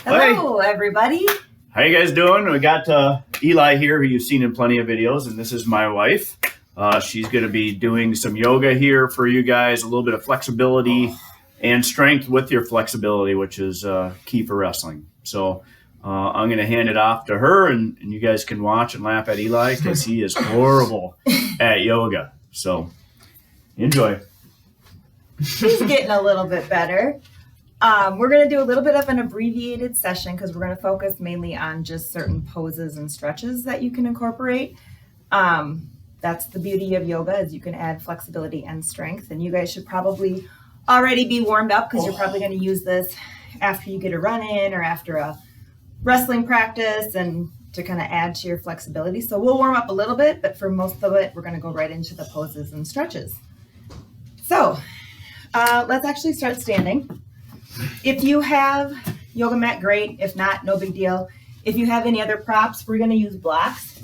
Hello, everybody. How you guys doing? We got Eli here, who you've seen in plenty of videos, and this is my wife. She's going to be doing some yoga here for you guys, a little bit of flexibility and strength with your flexibility, which is key for wrestling. So I'm going to hand it off to her, and you guys can watch and laugh at Eli because he is horrible at yoga. So enjoy. She's getting a little bit better. We're going to do a little bit of an abbreviated session because we're going to focus mainly on just certain poses and stretches that you can incorporate. That's the beauty of yoga, is you can add flexibility and strength. And you guys should probably already be warmed up because you're probably going to use this after you get a run in or after a wrestling practice and to kind of add to your flexibility. So we'll warm up a little bit, but for most of it, we're going to go right into the poses and stretches. So let's actually start standing. If you have yoga mat, great. If not, no big deal. If you have any other props, we're going to use blocks.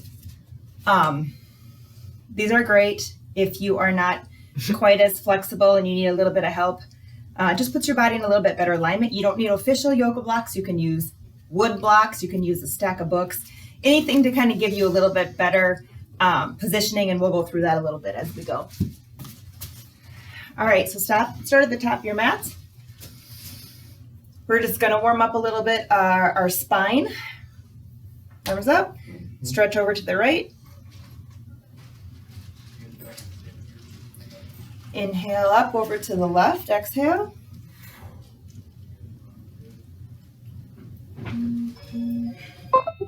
These are great if you are not quite as flexible and you need a little bit of help. Just puts your body in a little bit better alignment. You don't need official yoga blocks. You can use wood blocks. You can use a stack of books. Anything to kind of give you a little bit better positioning, and we'll go through that a little bit as we go. All right, so start at the top of your mat. We're just going to warm up a little bit our spine. Arms up. Stretch over to the right. Inhale up over to the left. Exhale.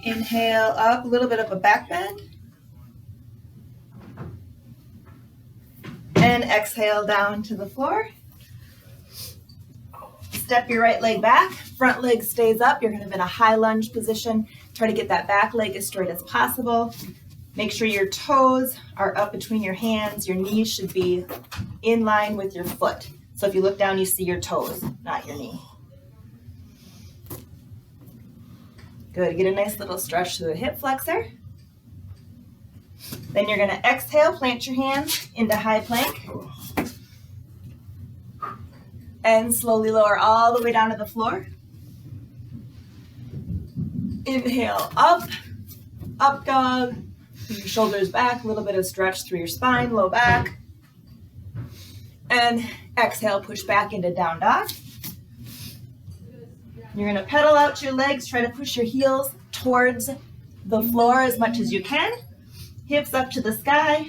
Inhale up, a little bit of a back bend. And exhale down to the floor. Step your right leg back, front leg stays up. You're kind of in a high lunge position. Try to get that back leg as straight as possible. Make sure your toes are up between your hands. Your knees should be in line with your foot. So if you look down, you see your toes, not your knee. Good, get a nice little stretch through the hip flexor. Then you're gonna exhale, plant your hands into high plank. And slowly lower all the way down to the floor. Inhale, up, up dog. Your shoulders back, a little bit of stretch through your spine, low back. And exhale, push back into down dog. You're gonna pedal out your legs, try to push your heels towards the floor as much as you can. Hips up to the sky.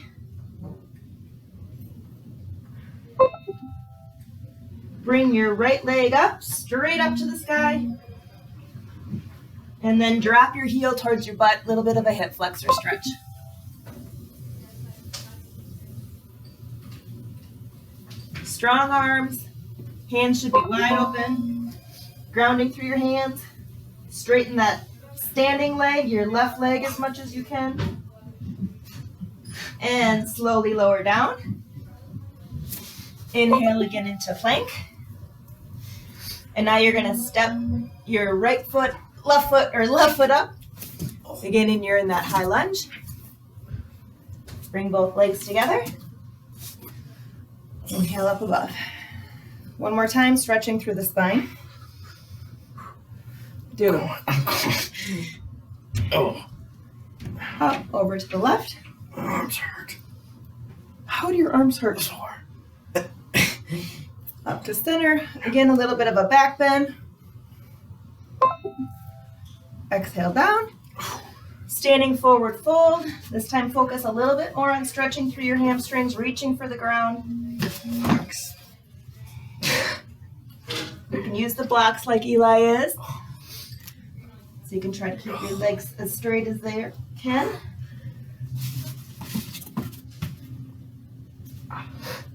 Bring your right leg up, straight up to the sky. And then drop your heel towards your butt, a little bit of a hip flexor stretch. Strong arms, hands should be wide open, grounding through your hands. Straighten that standing leg, your left leg as much as you can. And slowly lower down. Inhale again into plank. And now you're gonna step your right foot, left foot up. Again, and you're in that high lunge. Bring both legs together. Inhale up above. One more time, stretching through the spine. Do. Up, over to the left. My arms hurt. How do your arms hurt? Sore. Up to center. Again, a little bit of a back bend. Exhale down. Standing forward fold. This time focus a little bit more on stretching through your hamstrings, reaching for the ground. You can use the blocks like Eli is. So you can try to keep your legs as straight as they can.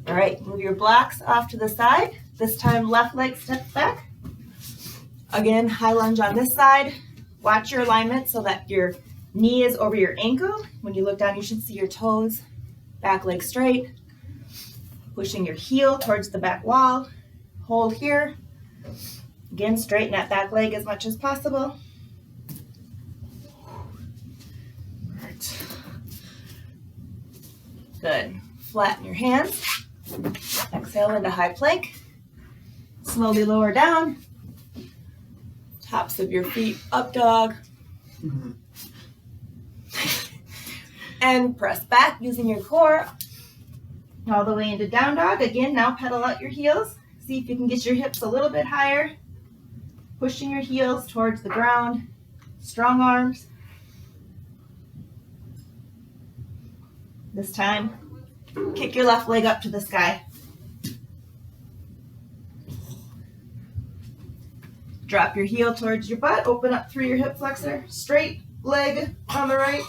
All right, move your blocks off to the side. This time, left leg steps back. Again, high lunge on this side. Watch your alignment so that your knee is over your ankle. When you look down, you should see your toes. Back leg straight. Pushing your heel towards the back wall. Hold here. Again, straighten that back leg as much as possible. Right. Good. Flatten your hands. Exhale into high plank. Slowly lower down. Tops of your feet, up dog. And press back using your core all the way into down dog. Again, now pedal out your heels. See if you can get your hips a little bit higher. Pushing your heels towards the ground. Strong arms. This time, kick your left leg up to the sky. Drop your heel towards your butt. Open up through your hip flexor. Straight leg on the right.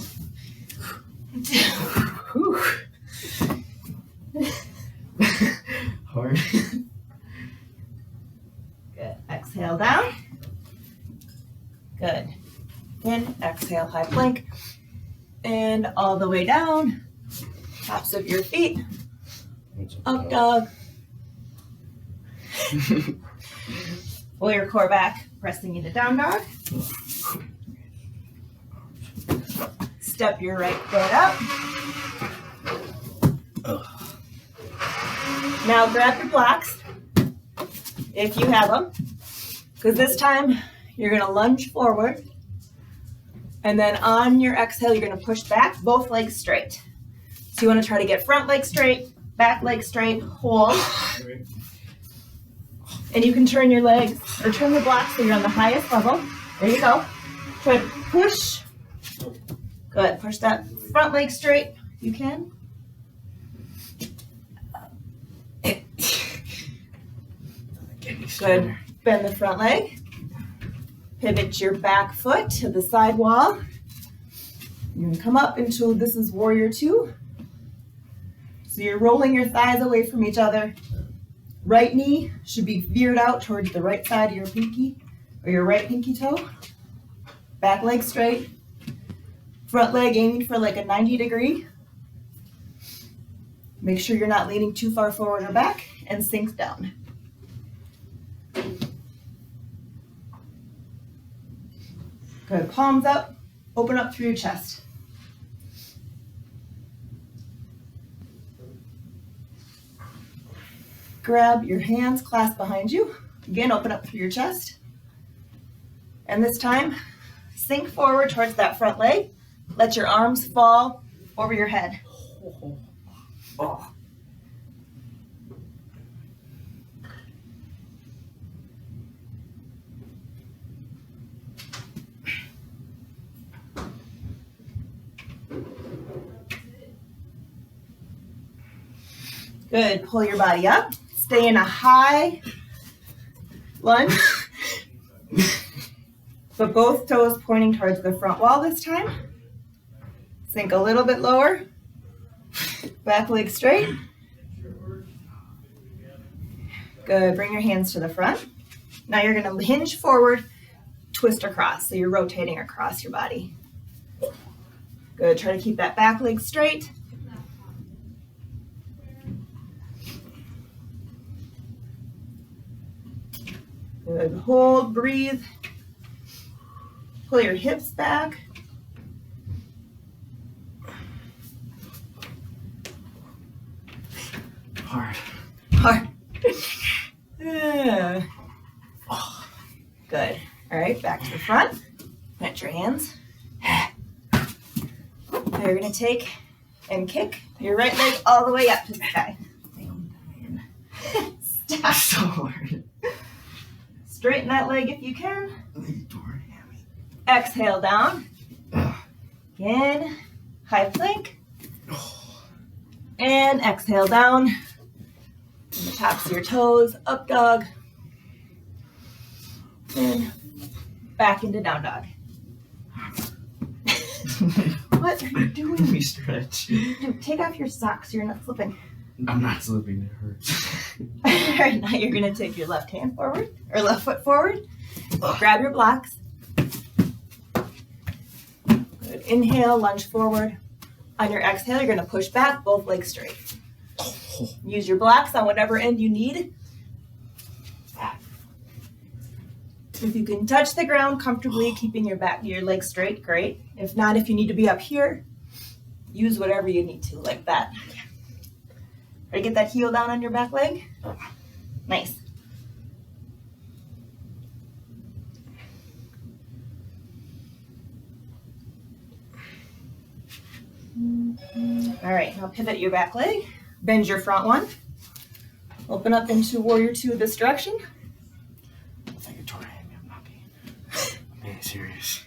Hard. Good. Exhale down. Good. Again, exhale, high plank. And all the way down. Tops of your feet. Up dog. Pull your core back, pressing into down dog. Step your right foot up. Now grab your blocks, if you have them, because this time you're going to lunge forward. And then on your exhale, you're going to push back, both legs straight. So you want to try to get front leg straight, back leg straight, hold. And you can turn your legs, or turn the blocks so you're on the highest level. There you go. Try to push. Good. Push that front leg straight. You can. Good. Bend the front leg. Pivot your back foot to the side wall. You're going to come up into, this is warrior two. So you're rolling your thighs away from each other. Right knee should be veered out towards the right side of your pinky, or your right pinky toe. Back leg straight. Front leg aiming for like a 90-degree. Make sure you're not leaning too far forward or back, and sinks down. Good. Palms up. Open up through your chest. Grab your hands, clasp behind you. Again, open up through your chest. And this time, sink forward towards that front leg. Let your arms fall over your head. Oh. Good. Pull your body up. Stay in a high lunge. But both toes pointing towards the front wall this time. Sink a little bit lower. Back leg straight. Good. Bring your hands to the front. Now you're going to hinge forward, twist across. So you're rotating across your body. Good. Try to keep that back leg straight. Good. Hold, breathe. Pull your hips back. Hard. Hard. Good. All right, back to the front. Plant your hands. Now you're going to take and kick your right leg all the way up to the sky. Stop. So hard. Straighten that leg if you can. Exhale down. Again. High plank. And exhale down. And the tops of your toes. Up dog. And back into down dog. What are you doing? Let me stretch. Dude, take off your socks so you're not slipping. I'm not slipping, it hurts. All right, now you're going to take your left hand forward, or left foot forward. Grab your blocks. Good. Inhale, lunge forward. On your exhale, you're going to push back, both legs straight. Use your blocks on whatever end you need. If you can touch the ground comfortably, keeping your legs straight, great. If not, if you need to be up here, use whatever you need to, like that. Ready to get that heel down on your back leg? Nice. All right, now pivot your back leg, bend your front one, open up into warrior two this direction. Thank you, Tori. I'm being serious.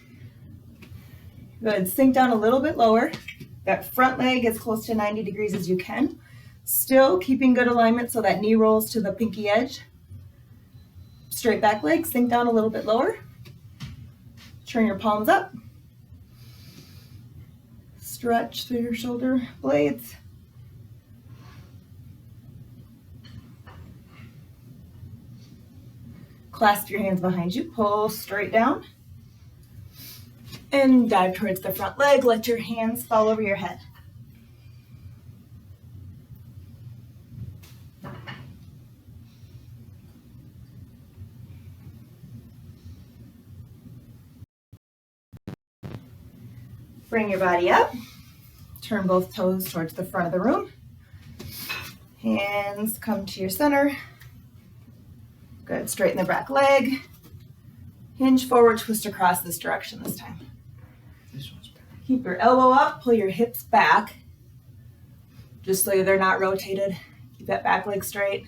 Good, sink down a little bit lower. That front leg as close to 90 degrees as you can. Still keeping good alignment so that knee rolls to the pinky edge. Straight back leg, sink down a little bit lower. Turn your palms up. Stretch through your shoulder blades. Clasp your hands behind you, pull straight down. And dive towards the front leg. Let your hands fall over your head. Bring your body up. Turn both toes towards the front of the room. Hands come to your center. Good, straighten the back leg. Hinge forward, twist across this direction this time. This one's better. Keep your elbow up, pull your hips back, just so they're not rotated. Keep that back leg straight.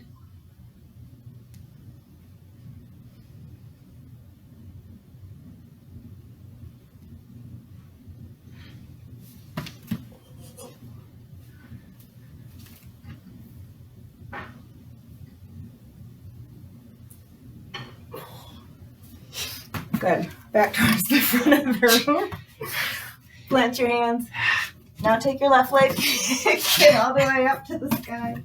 Good. Back towards the front of your room. Plant your hands. Now take your left leg, kick it all the way up to the sky.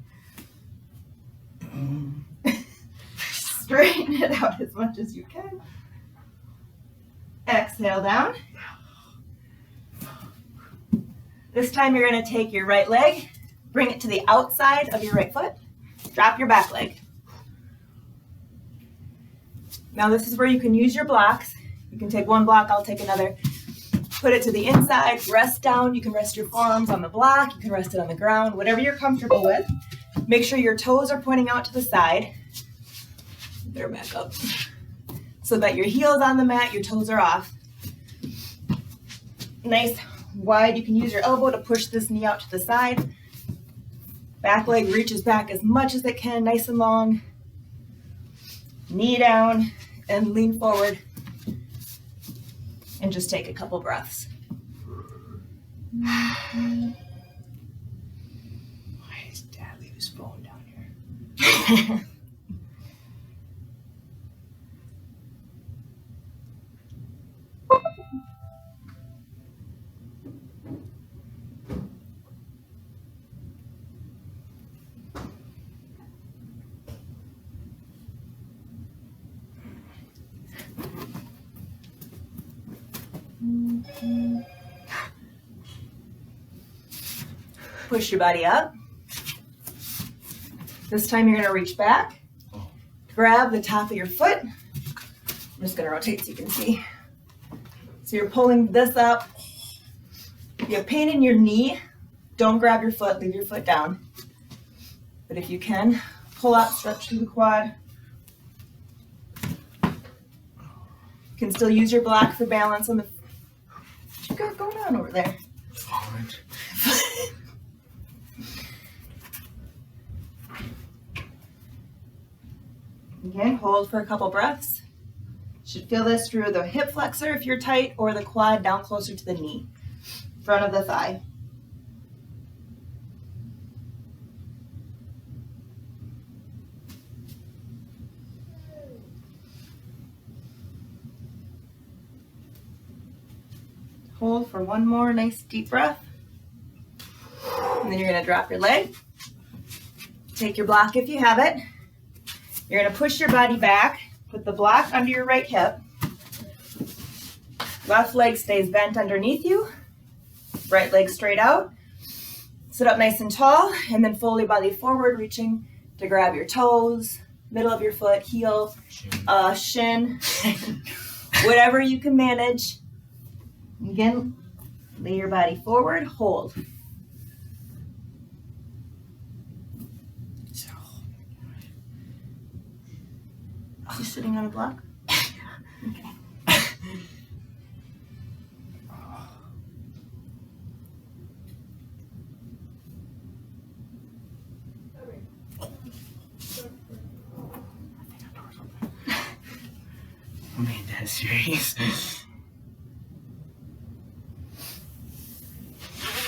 Straighten it out as much as you can. Exhale down. This time you're going to take your right leg, bring it to the outside of your right foot, drop your back leg. Now this is where you can use your blocks. You can take one block, I'll take another. Put it to the inside, rest down. You can rest your forearms on the block, you can rest it on the ground, whatever you're comfortable with. Make sure your toes are pointing out to the side. They're back up. So that your heel's on the mat, your toes are off. Nice wide, you can use your elbow to push this knee out to the side. Back leg reaches back as much as it can, nice and long. Knee down and lean forward. And just take a couple breaths. Why does Dad leave his phone down here? Push your body up. This time you're going to reach back, grab the top of your foot. I'm just going to rotate so you can see. So you're pulling this up. If you have pain in your knee, don't grab your foot, leave your foot down. But if you can, pull out, stretch through the quad. You can still use your block for balance on the. What you got going on over there? Again, hold for a couple breaths. Should feel this through the hip flexor if you're tight, or the quad down closer to the knee, front of the thigh. Hold for one more nice deep breath. And then you're going to drop your leg. Take your block if you have it. You're going to push your body back. Put the block under your right hip. Left leg stays bent underneath you. Right leg straight out. Sit up nice and tall, and then fold your body forward, reaching to grab your toes, middle of your foot, heel, shin, whatever you can manage. Again, lay your body forward, hold. You sitting on a block? Okay. I mean, that's serious.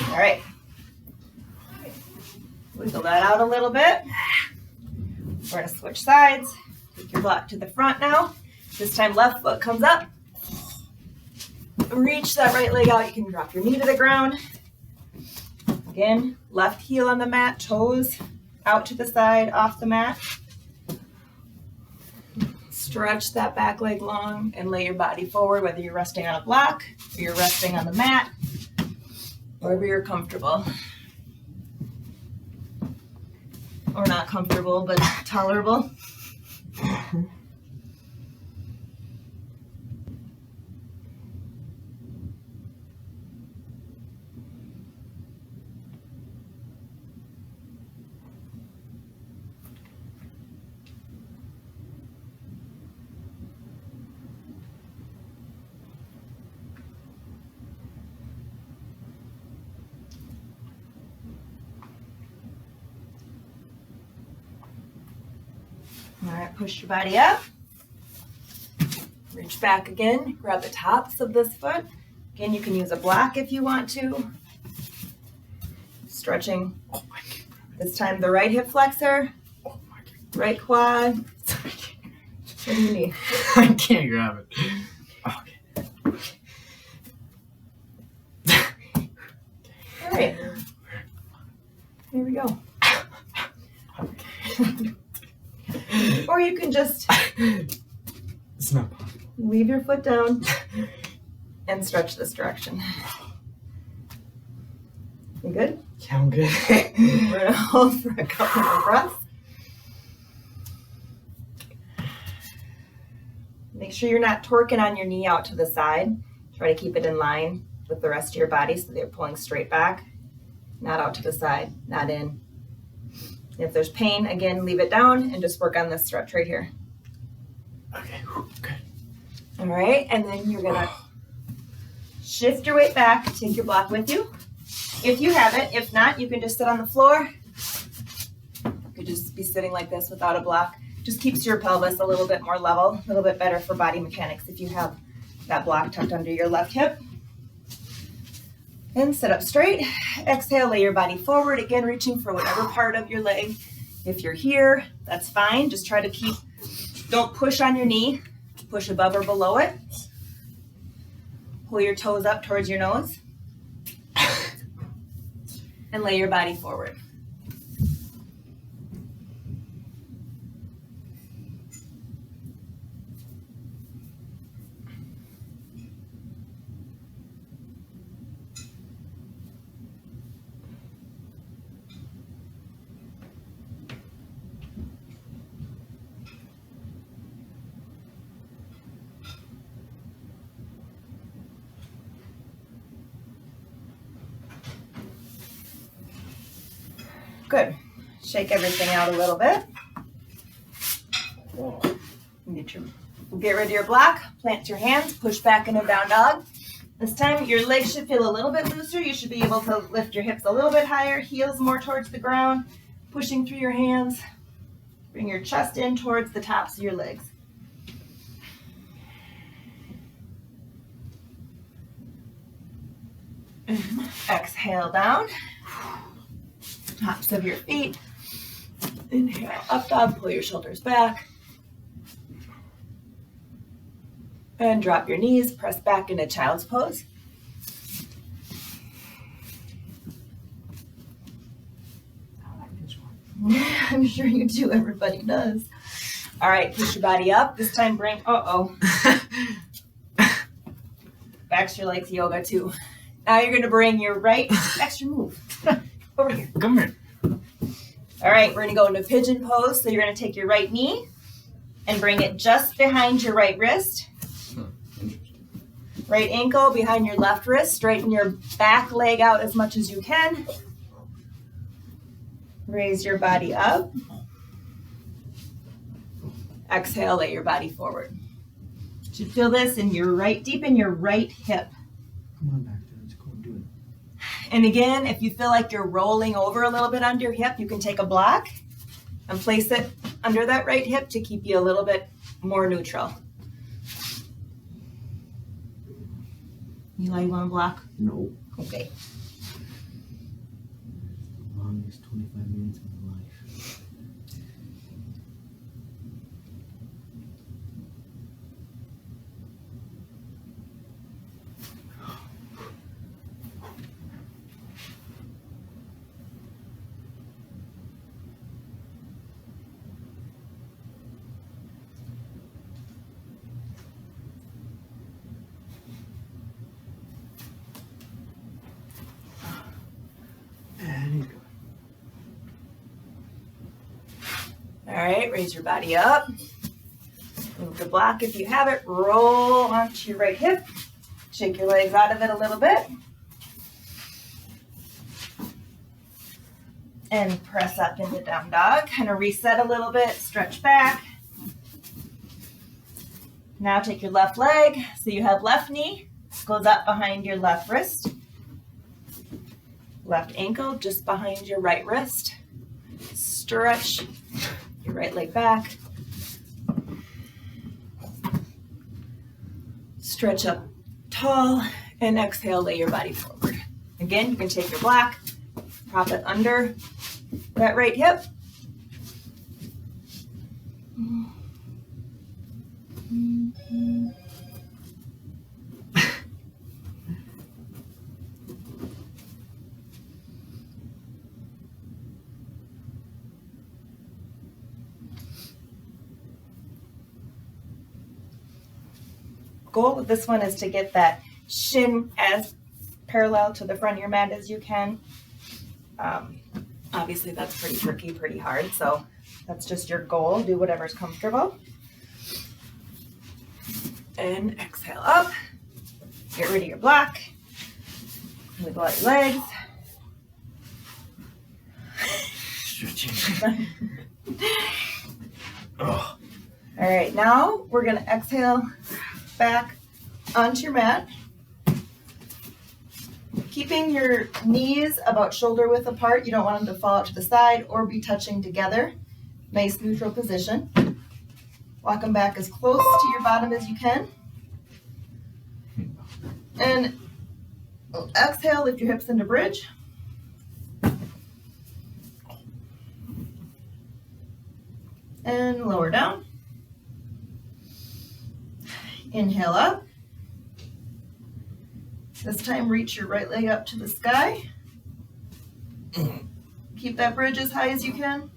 All right. Wiggle that out a little bit. We're going to switch sides. Take your block to the front now. This time left foot comes up. Reach that right leg out. You can drop your knee to the ground. Again, left heel on the mat, toes out to the side, off the mat. Stretch that back leg long and lay your body forward, whether you're resting on a block or you're resting on the mat, wherever you're comfortable. Or not comfortable, but tolerable. All right, push your body up. Reach back again, grab the tops of this foot. Again, you can use a block if you want to. Stretching. This time the right hip flexor, right quad. What do you need? I can't grab it. Okay. All right. Here we go. Or you can just It's not possible. leave your foot down and stretch this direction. You good? Yeah, I'm good. We're gonna hold for a couple more breaths. Make sure you're not torquing on your knee out to the side. Try to keep it in line with the rest of your body so they're pulling straight back, not out to the side, not in. If there's pain, again, leave it down and just work on this stretch right here. Okay, good. All right, and then you're gonna shift your weight back, take your block with you. If you have it, if not, you can just sit on the floor. You could just be sitting like this without a block. Just keeps your pelvis a little bit more level, a little bit better for body mechanics if you have that block tucked under your left hip. And sit up straight. Exhale, lay your body forward. Again, reaching for whatever part of your leg. If you're here, that's fine. Just try to don't push on your knee. Push above or below it. Pull your toes up towards your nose. And lay your body forward. Good. Shake everything out a little bit. Get rid of your block, plant your hands, push back into down dog. This time your legs should feel a little bit looser. You should be able to lift your hips a little bit higher, heels more towards the ground, pushing through your hands. Bring your chest in towards the tops of your legs. Exhale down. Tops of your feet. Inhale, up dog, pull your shoulders back. And drop your knees, press back into child's pose. I like this one. I'm sure you do, everybody does. All right, push your body up. This time bring, back to your legs yoga too. Now you're gonna bring your right, extra move. Over here. Come here. All right, we're gonna go into pigeon pose. So you're gonna take your right knee and bring it just behind your right wrist. Right ankle behind your left wrist. Straighten your back leg out as much as you can. Raise your body up. Exhale, lay your body forward. You should feel this in your right, deep in your right hip. Come on back there. Let's go do it. And again, if you feel like you're rolling over a little bit under your hip, you can take a block and place it under that right hip to keep you a little bit more neutral. Eli, you want to block? No. Okay. Longest 25 minutes of my life. And go. All right, raise your body up. Move the block if you have it. Roll onto your right hip. Shake your legs out of it a little bit. And press up into down dog. Kind of reset a little bit, stretch back. Now take your left leg, so you have left knee, goes up behind your left wrist. Left ankle just behind your right wrist. Stretch your right leg back. Stretch up tall and exhale, lay your body forward. Again, you can take your block, prop it under that right hip. Goal with this one is to get that shin as parallel to the front of your mat as you can. Obviously that's pretty tricky, pretty hard, so that's just your goal. Do whatever's comfortable. And exhale up. Get rid of your block. Wiggle out your legs. Stretching. Oh. All right, now we're gonna exhale back onto your mat. Keeping your knees about shoulder width apart. You don't want them to fall out to the side or be touching together. Nice neutral position. Walk them back as close to your bottom as you can. And exhale, lift your hips into bridge. And lower down. Inhale up. This time reach your right leg up to the sky. Keep that bridge as high as you can.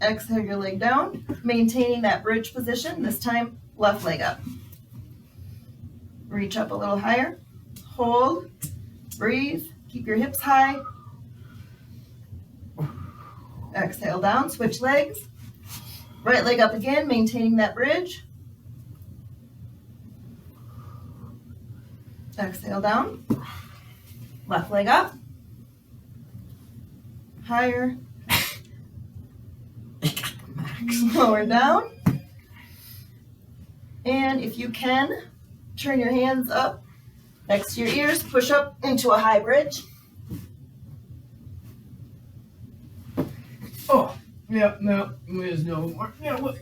Exhale your leg down, maintaining that bridge position. This time, left leg up. Reach up a little higher. Hold, breathe, keep your hips high. Exhale down, switch legs. Right leg up again, maintaining that bridge. Exhale down. Left leg up. Higher. Lower down. And if you can, turn your hands up next to your ears, push up into a high bridge. Oh, yeah, no, there's no more. Yeah, what?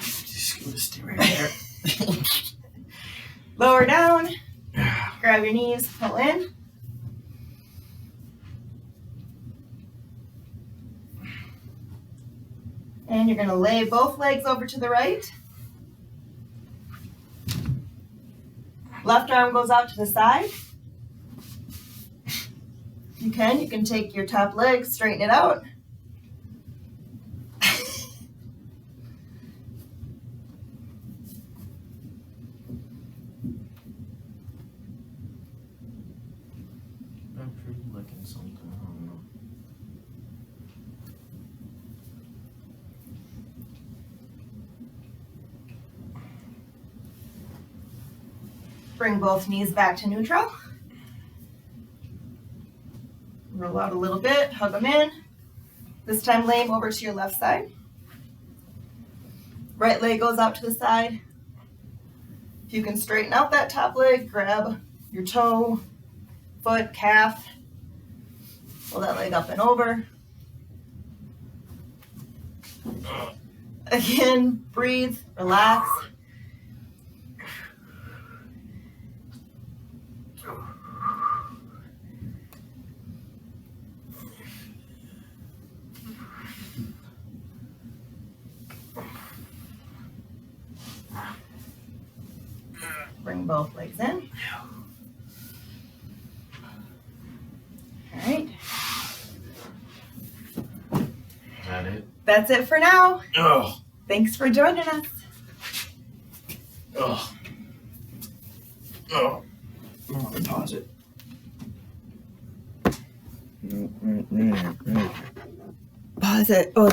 Just gonna stay right there. Lower down. Grab your knees, pull in. And you're going to lay both legs over to the right. Left arm goes out to the side. If you can take your top leg, straighten it out. I'm pretty looking something. I don't know. Bring both knees back to neutral. Roll out a little bit, hug them in. This time lay them over to your left side. Right leg goes out to the side. If you can straighten out that top leg, grab your toe, foot, calf. Pull that leg up and over. Again, breathe, relax. Bring both legs in. All right. Is that it? That's it for now. Oh. Thanks for joining us. Oh. Oh. I'm gonna pause it. Pause it. Oh,